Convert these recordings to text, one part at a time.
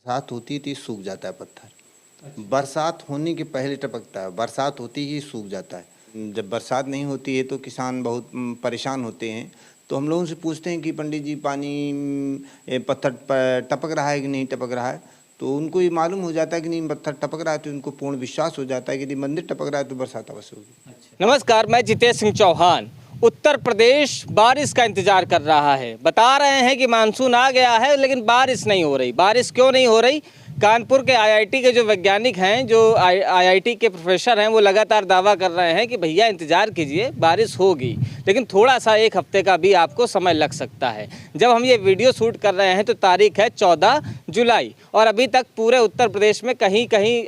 बरसात होती थी सूख जाता है पत्थर। बरसात होने के पहले टपकता है, बरसात होती ही सूख जाता है। जब बरसात नहीं होती है तो किसान बहुत परेशान होते हैं। तो हम लोगों से पूछते हैं कि पंडित जी पानी पत्थर पर टपक रहा है कि नहीं टपक रहा है। तो उनको ये मालूम हो जाता है कि नहीं पत्थर टपक रहा है, तो उनको पूर्ण विश्वास हो जाता है कि यदि मंदिर टपक रहा है तो बरसात अवश्य होगी। नमस्कार, मैं जितेश सिंह चौहान। उत्तर प्रदेश बारिश का इंतजार कर रहा है। बता रहे हैं कि मानसून आ गया है लेकिन बारिश नहीं हो रही। बारिश क्यों नहीं हो रही? कानपुर के आईआईटी के जो वैज्ञानिक हैं, जो आईआईटी के प्रोफेसर हैं, वो लगातार दावा कर रहे हैं कि भैया इंतज़ार कीजिए, बारिश होगी, लेकिन थोड़ा सा एक हफ्ते का भी आपको समय लग सकता है। जब हम ये वीडियो शूट कर रहे हैं तो तारीख है 14 जुलाई और अभी तक पूरे उत्तर प्रदेश में कहीं कहीं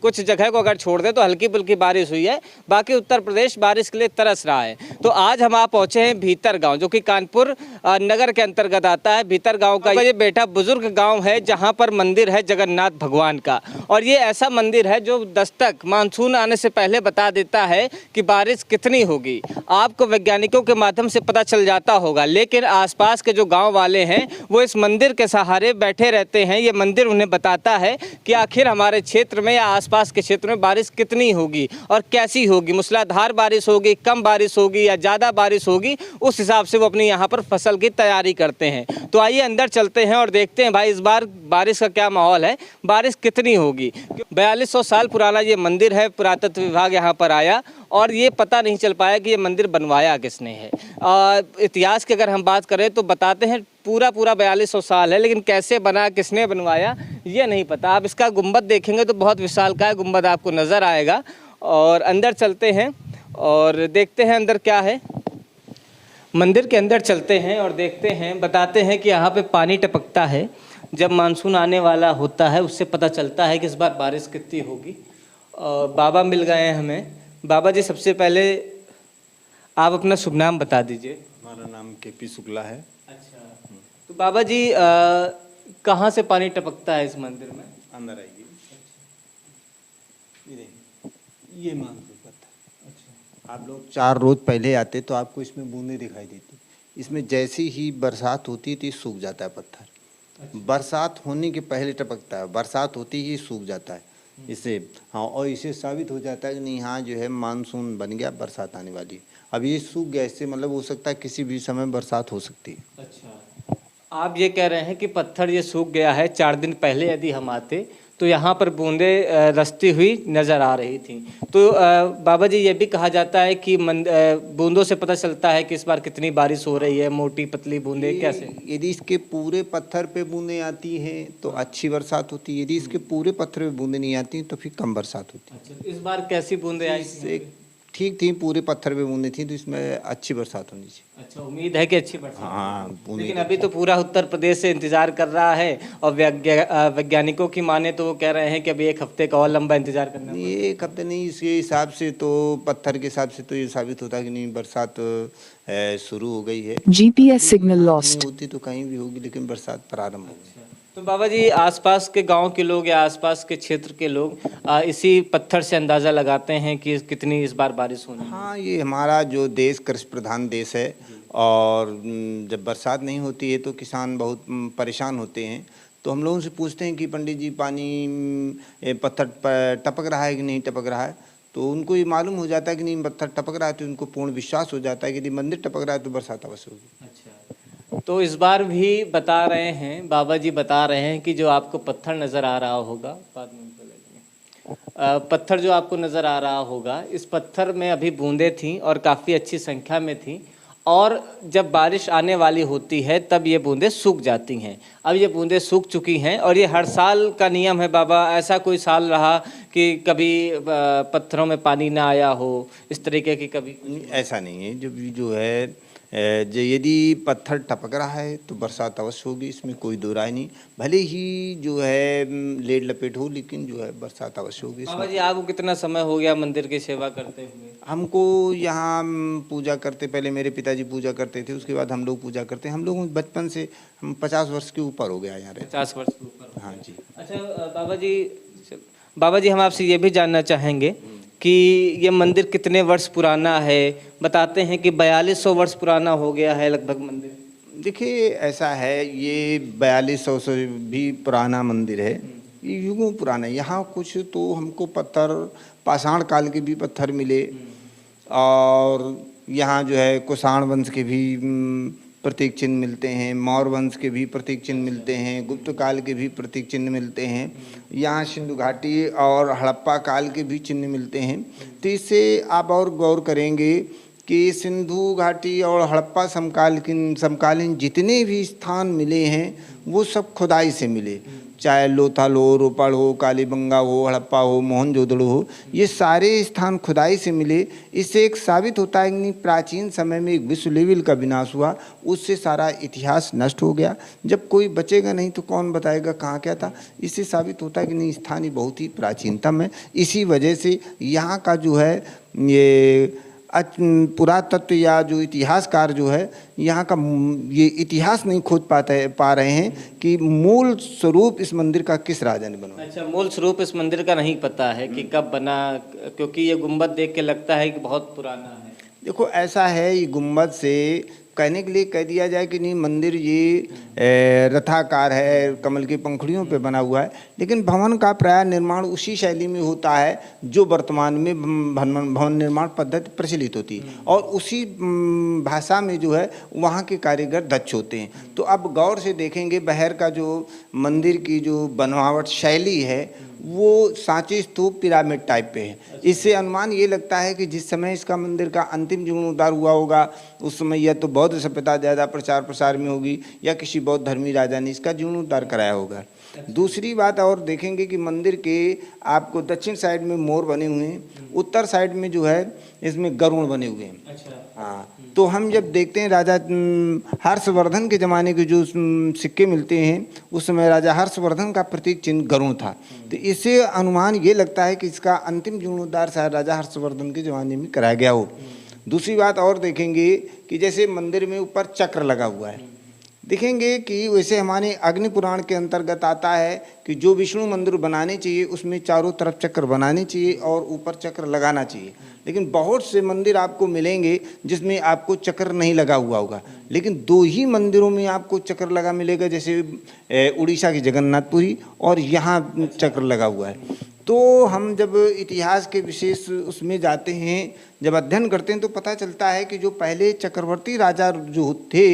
कुछ जगह को अगर छोड़ दें तो हल्की फुल्की बारिश हुई है। बाकी उत्तर प्रदेश बारिश के लिए तरस रहा है। तो आज हम आप पहुँचे हैं भीतर गाँव, जो कि कानपुर नगर के अंतर्गत आता है। भीतर गाँव का ये बेटा बुजुर्ग गाँव है जहाँ पर मंदिर है जगन्नाथ भगवान का, और ये ऐसा मंदिर है जो दस्तक मानसून आने से पहले बता देता है कि बारिश कितनी होगी। आपको वैज्ञानिकों के माध्यम से पता चल जाता होगा, लेकिन आसपास के जो गांव वाले हैं वो इस मंदिर के सहारे बैठे रहते हैं। ये मंदिर उन्हें बताता है कि आखिर हमारे क्षेत्र में या आसपास के क्षेत्र में बारिश कितनी होगी और कैसी होगी। मूसलाधार बारिश होगी, कम बारिश होगी या ज़्यादा बारिश होगी, उस हिसाब से वो अपनी यहाँ पर फसल की तैयारी करते हैं। तो आइए अंदर चलते हैं और देखते हैं भाई इस बार बारिश का क्या माहौल है, बारिश कितनी होगी। 4200 साल पुराना ये मंदिर है। पुरातत्व विभाग यहाँ पर आया और ये पता नहीं चल पाया कि ये मंदिर बनवाया किसने है। इतिहास की अगर हम बात करें तो बताते हैं पूरा 4200 साल है, लेकिन कैसे बना, किसने बनवाया, ये नहीं पता। आप इसका गुंबद देखेंगे तो बहुत विशालकाय गुंबद आपको नज़र आएगा। और अंदर चलते हैं और देखते हैं अंदर क्या है। मंदिर के अंदर चलते हैं और देखते हैं। बताते हैं कि यहाँ पे पानी टपकता है जब मानसून आने वाला होता है, उससे पता चलता है कि इस बार बारिश कितनी होगी। और बाबा मिल गए हैं हमें। बाबा जी, सबसे पहले आप अपना शुभ नाम बता दीजिए। हमारा नाम केपी शुक्ला है। अच्छा, तो बाबा जी कहाँ से पानी टपकता है इस मंदिर में? अंदर आइए। ये मानसून पत्थर। अच्छा, आप लोग 4 रोज पहले आते तो आपको इसमें बूंदें दिखाई देती। इसमें जैसे ही बरसात होती थी सूख जाता है पत्थर। बरसात होने के पहले टपकता है, बरसात होती ही सूख जाता है। इससे हाँ, और इसे साबित हो जाता है कि नहीं हाँ जो है मानसून बन गया, बरसात आने वाली है। अब ये सूख गया, इससे मतलब हो सकता है किसी भी समय बरसात हो सकती है। अच्छा, आप ये कह रहे हैं कि पत्थर ये सूख गया है। 4 दिन पहले यदि हम आते तो यहाँ पर बूंदें रसती हुई नज़र आ रही थी। तो बाबा जी, ये भी कहा जाता है कि बूंदों से पता चलता है कि इस बार कितनी बारिश हो रही है। मोटी पतली बूंदें कैसे? यदि इसके पूरे पत्थर पे बूंदें आती हैं तो अच्छी बरसात होती है। यदि इसके पूरे पत्थर पे बूंदें नहीं आती तो फिर कम बरसात होती है। अच्छा, इस बार कैसी बूंदें आई? ठीक थी, पूरे पत्थर पे बूंदें थी तो इसमें अच्छी बरसात होनी चाहिए। अच्छा, उम्मीद है कि अच्छी बरसात। हाँ, लेकिन अभी तो पूरा उत्तर प्रदेश से इंतजार कर रहा है और वैज्ञानिकों की माने तो वो कह रहे हैं कि अभी 1 हफ्ते का और लंबा इंतजार करना है। ये 1 हफ्ते नहीं, इसके हिसाब से तो पत्थर के हिसाब से तो ये साबित होता है कि नहीं बरसात शुरू हो गई है। GPS signal lost. होती तो कहीं भी होगी, लेकिन बरसात प्रारंभ होगी। तो बाबा जी, आसपास के गांव के लोग या आसपास के क्षेत्र के लोग इसी पत्थर से अंदाज़ा लगाते हैं कि कितनी इस बार बारिश होनी है। हाँ, ये हमारा जो देश कृषि प्रधान देश है और जब बरसात नहीं होती है तो किसान बहुत परेशान होते हैं। तो हम लोगों से पूछते हैं कि पंडित जी पानी पत्थर पर टपक रहा है कि नहीं टपक रहा है। तो उनको ये मालूम हो जाता है कि नहीं पत्थर टपक रहा है, तो उनको पूर्ण विश्वास हो जाता है कि यदि मंदिर टपक रहा है तो बरसात अवश्य होगी। अच्छा, तो इस बार भी बता रहे हैं, बाबा जी बता रहे हैं कि जो आपको पत्थर नज़र आ रहा होगा, बाद में पत्थर जो आपको नज़र आ रहा होगा, इस पत्थर में अभी बूंदें थीं और काफ़ी अच्छी संख्या में थीं, और जब बारिश आने वाली होती है तब ये बूंदें सूख जाती हैं। अब ये बूंदें सूख चुकी हैं और ये हर साल का नियम है बाबा। ऐसा कोई साल रहा कि कभी पत्थरों में पानी ना आया हो, इस तरीके की कभी? ऐसा नहीं है। जो है यदि पत्थर टपक रहा है तो बरसात अवश्य होगी, इसमें कोई दो राय नहीं। भले ही जो है लेट लपेट हो, लेकिन जो है बरसात अवश्य होगी। बाबा जी, आपको कितना समय हो गया मंदिर की सेवा करते हुए? हमको यहाँ पूजा करते, पहले मेरे पिताजी पूजा करते थे, उसके बाद हम लोग पूजा करते हैं। हम लोग बचपन से, हम 50 वर्ष के ऊपर हो गया यहाँ रहते। 50 वर्ष के ऊपर? हाँ जी। अच्छा बाबा जी, हम आपसे ये भी जानना चाहेंगे कि ये मंदिर कितने वर्ष पुराना है? बताते हैं कि 4200 वर्ष पुराना हो गया है लगभग मंदिर। देखिए ऐसा है, ये 4200 से भी पुराना मंदिर है, ये युगों पुराना है। यहाँ कुछ तो हमको पत्थर पाषाण काल के भी पत्थर मिले, और यहाँ जो है कुषाण वंश के भी प्रतीक चिन्ह मिलते हैं, मौर्य वंश के भी प्रतीक चिन्ह मिलते हैं, गुप्त काल के भी प्रतीक चिन्ह मिलते हैं, यहाँ सिंधु घाटी और हड़प्पा काल के भी चिन्ह मिलते हैं। तो इससे आप और गौर करेंगे कि सिंधु घाटी और हड़प्पा समकालीन जितने भी स्थान मिले हैं वो सब खुदाई से मिले, चाहे लोथल हो, रोपड़ हो, कालीबंगा हो, हड़प्पा हो, मोहनजोदड़ो हो, ये सारे स्थान खुदाई से मिले। इससे एक साबित होता है कि प्राचीन समय में एक विश्व लेवल का विनाश हुआ, उससे सारा इतिहास नष्ट हो गया। जब कोई बचेगा नहीं तो कौन बताएगा कहाँ क्या था। इससे साबित होता है कि नहीं, स्थान ही बहुत ही प्राचीनतम है। इसी वजह से यहाँ का जो है ये पुरातत्व या जो इतिहासकार जो है यहाँ का ये इतिहास नहीं खोज पा रहे हैं कि मूल स्वरूप इस मंदिर का किस राजा ने बनवाया। अच्छा, मूल स्वरूप इस मंदिर का नहीं पता है कि कब बना, क्योंकि ये गुंबद देख के लगता है कि बहुत पुराना है। देखो ऐसा है, ये गुंबद से कहने के लिए कह दिया जाए कि नहीं मंदिर ये रथाकार है, कमल की पंखुड़ियों पे बना हुआ है, लेकिन भवन का प्राय निर्माण उसी शैली में होता है जो वर्तमान में भवन निर्माण पद्धति प्रचलित होती है, और उसी भाषा में जो है वहाँ के कारीगर दक्ष होते हैं। तो अब गौर से देखेंगे बहर का जो मंदिर की जो बनावट शैली है वो सांची स्तूप पिरामिड टाइप पे है। इससे अनुमान ये लगता है कि जिस समय इसका मंदिर का अंतिम जीर्णोद्धार हुआ होगा उस समय या तो बौद्ध सभ्यता ज़्यादा प्रचार प्रसार में होगी या किसी बौद्ध धर्मी राजा ने इसका जीर्णोद्धार कराया होगा। दूसरी बात और देखेंगे कि मंदिर के आपको दक्षिण साइड में मोर बने हुए हैं, उत्तर साइड में जो है इसमें गरुड़ बने हुए हैं। अच्छा। हाँ, तो हम जब देखते हैं राजा हर्षवर्धन के ज़माने के जो सिक्के मिलते हैं उस समय राजा हर्षवर्धन का प्रतीक चिन्ह गरुड़ था। तो इससे अनुमान ये लगता है कि इसका अंतिम जीर्णोद्धार शायद राजा हर्षवर्धन के ज़माने में कराया गया हो। दूसरी बात और देखेंगे कि जैसे मंदिर में ऊपर चक्र लगा हुआ है, देखेंगे कि वैसे हमारे अग्नि पुराण के अंतर्गत आता है कि जो विष्णु मंदिर बनाने चाहिए उसमें चारों तरफ चक्र बनाने चाहिए और ऊपर चक्र लगाना चाहिए, लेकिन बहुत से मंदिर आपको मिलेंगे जिसमें आपको चक्र नहीं लगा हुआ होगा, लेकिन दो ही मंदिरों में आपको चक्र लगा मिलेगा, जैसे उड़ीसा की जगन्नाथपुरी और यहाँ चक्र लगा हुआ है। तो हम जब इतिहास के विशेष उसमें जाते हैं, जब अध्ययन करते हैं तो पता चलता है कि जो पहले चक्रवर्ती राजा जो थे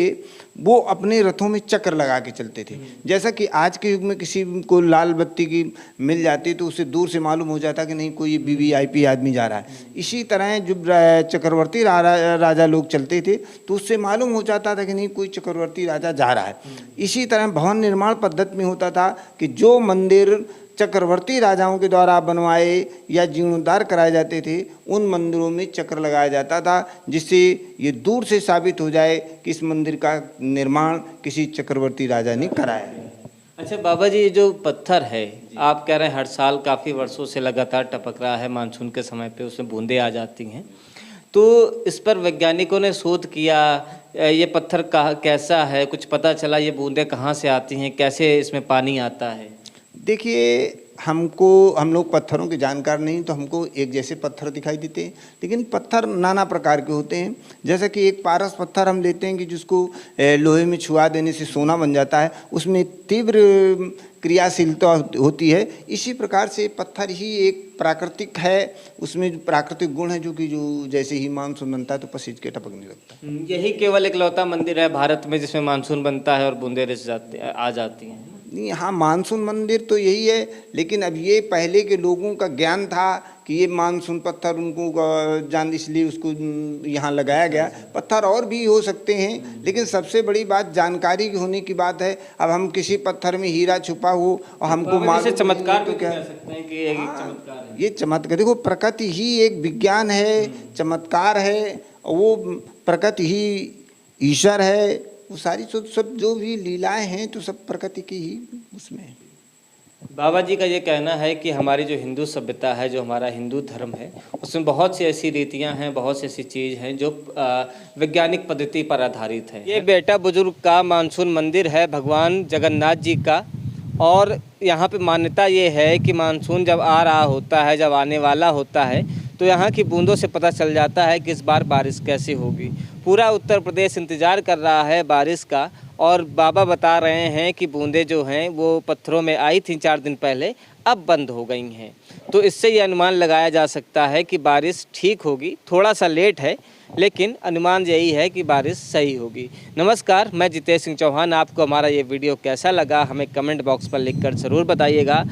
वो अपने रथों में चक्र लगा के चलते थे। जैसा कि आज के युग में किसी को लाल बत्ती की मिल जाती तो उसे दूर से मालूम हो जाता कि नहीं कोई वीवीआईपी आदमी जा रहा है। इसी तरह जब चक्रवर्ती राजा लोग चलते थे तो उससे मालूम हो जाता था कि नहीं कोई चक्रवर्ती राजा जा रहा है। इसी तरह भवन निर्माण पद्धति में होता था कि जो मंदिर चक्रवर्ती राजाओं के द्वारा बनवाए या जीर्णोद्धार कराए जाते थे उन मंदिरों में चक्र लगाया जाता था, जिससे ये दूर से साबित हो जाए कि इस मंदिर का निर्माण किसी चक्रवर्ती राजा ने कराया है। अच्छा बाबा जी, ये जो पत्थर है आप कह रहे हैं हर साल काफ़ी वर्षों से लगातार टपक रहा है, मानसून के समय पे उसमें बूंदें आ जाती हैं, तो इस पर वैज्ञानिकों ने शोध किया, ये पत्थर कैसा है, कुछ पता चला ये बूंदें कहाँ से आती हैं, कैसे इसमें पानी आता है? देखिए हम लोग पत्थरों के जानकार नहीं तो हमको एक जैसे पत्थर दिखाई देते हैं, लेकिन पत्थर नाना प्रकार के होते हैं। जैसा कि एक पारस पत्थर हम लेते हैं कि जिसको लोहे में छुआ देने से सोना बन जाता है, उसमें तीव्र क्रियाशीलता होती है। इसी प्रकार से पत्थर ही एक प्राकृतिक है, उसमें जो प्राकृतिक गुण है जो कि जो जैसे ही मानसून बनता है तो पसीज के टपकने लगता है। यही केवल इकलौता मंदिर है भारत में जिसमें मानसून बनता है और बूंदें आ जाती हैं? नहीं, हाँ मानसून मंदिर तो यही है, लेकिन अब ये पहले के लोगों का ज्ञान था कि ये मानसून पत्थर उनको जान, इसलिए उसको यहाँ लगाया गया। पत्थर और भी हो सकते हैं, लेकिन सबसे बड़ी बात जानकारी होने की बात है। अब हम किसी पत्थर में हीरा छुपा हो और हमको मालूम चमत्कार तो क्या सकते हैं कि एक चमत्कार है। ये चमत्कार, देखो प्रकृति ही एक विज्ञान है, चमत्कार है, वो प्रकृति ही ईश्वर है। वो सारी सब जो भी लीलाएं हैं तो सब प्रकृति की ही उसमें है। बाबा जी का ये कहना है कि हमारी जो हिंदू सभ्यता है, जो हमारा हिंदू धर्म है, उसमें बहुत सी ऐसी रीतियां हैं, बहुत सी ऐसी चीज़ हैं जो वैज्ञानिक पद्धति पर आधारित है। ये बेटा बुजुर्ग का मानसून मंदिर है भगवान जगन्नाथ जी का, और यहाँ पे मान्यता ये है कि मानसून जब आ रहा होता है, जब आने वाला होता है, तो यहाँ की बूंदों से पता चल जाता है कि इस बार बारिश कैसी होगी। पूरा उत्तर प्रदेश इंतज़ार कर रहा है बारिश का, और बाबा बता रहे हैं कि बूंदें जो हैं वो पत्थरों में आई थी 4 दिन पहले, अब बंद हो गई हैं। तो इससे ये अनुमान लगाया जा सकता है कि बारिश ठीक होगी, थोड़ा सा लेट है लेकिन अनुमान यही है कि बारिश सही होगी। नमस्कार, मैं जितेश सिंह चौहान। आपको हमारा ये वीडियो कैसा लगा हमें कमेंट बॉक्स पर लिखकर ज़रूर बताइएगा।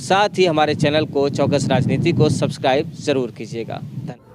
साथ ही हमारे चैनल को चौकस राजनीति को सब्सक्राइब ज़रूर कीजिएगा। धन्यवाद।